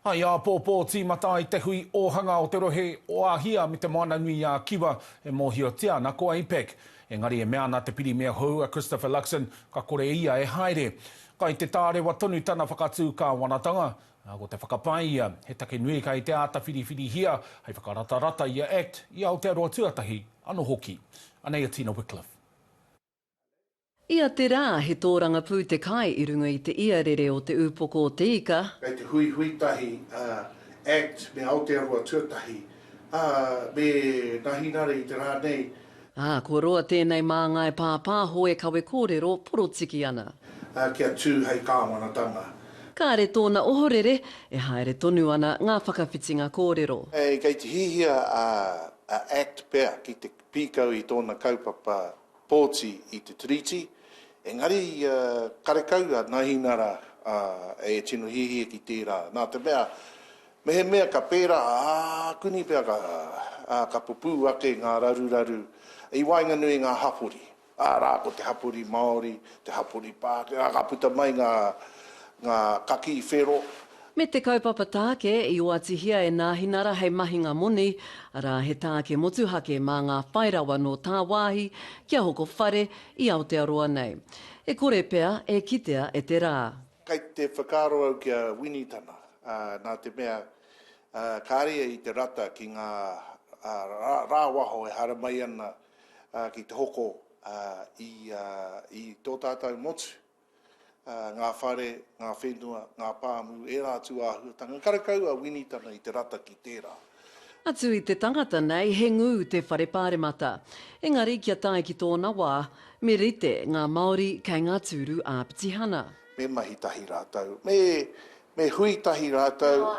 Hai a pōpō tīmata i te hui ohanga o te rohe o ahia me te moana nui a kiwa e mōhiotia na ko APEC. Engari e mea na te piri mea hou a Chris Luxon ka kore ia e haere. Kai te tārewa tonu tana whakatū kāwanatanga. Ko te whakapai ia, he take nui kai te āta whiri hia, hei whakarata ia ACT i Aotearoa tuatahi, ano hoki. Anei a Tina Wycliffe. Ia te rā he tōranga pū te kai I runga I te iarere o te upoko o te ika. Kei te hui tahi ACT me Aotearoa tuatahi me nahinare I te rā nei. Kua roa tēnei mā ngai pāpāho e kawe kōrero porotiki ana. Kia tū hei kāwanatanga. Kāre tōna ohorere e haere tonu ana ngā whakawhitinga kōrero. Kei te hihia ACT pēr ki te pīkau I tōna kaupapa pōti I te tiriti. Engari karekau a nahinara e tino hihia ki tērā. Nā te mea, mehe mea ka pēra, kuni pēr ka pupu ake ngā raru. I wainga nui ngā hapuri. Rā ko te hapuri Māori, te hapuri Pāke, ka puta mai ngā kaki I whero. Me te kaupapa tāke I o atihia e nāhinara hei mahinga moni, arā he tāke motuhake mā ngā whairawa no tā wāhi, kia hoko whare I Aotearoa nei. E kore pea e kitea e te rā. Kei te whakaroa kia winitana, nā te mea kārea I te rata ki ngā rāwaho e hara mai ana ki te hoko I tō tātou motu. Ngā whare, ngā whenua, ngā pāmu, e rātu āhuatanga. Karakau a winitana I te rata ki tērā. Atu I te tangata nei, he ngū te whare pāremata. Engari kia tae ki tōna wā, me rite ngā Māori kei ngā tūru āpitihana. Me mahi tahi rātau, me hui tahi rātau.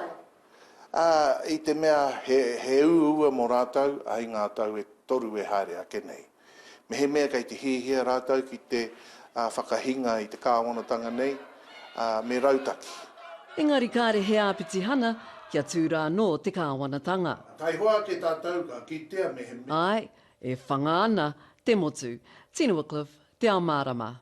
I te mea he ua mo rātau, ai ngā tau e toru e haere ake nei. Me he mea kei te hihia rātau ki te whakahinga I te kāwanatanga nei, me rautaki. Engari kāre he āpitihana, kia tūrā no te kāwanatanga. Tai hoa ke tātou ka ki tea me he mea. Ai, e whanga ana te motu. Tina Wycliffe, te ao mārama.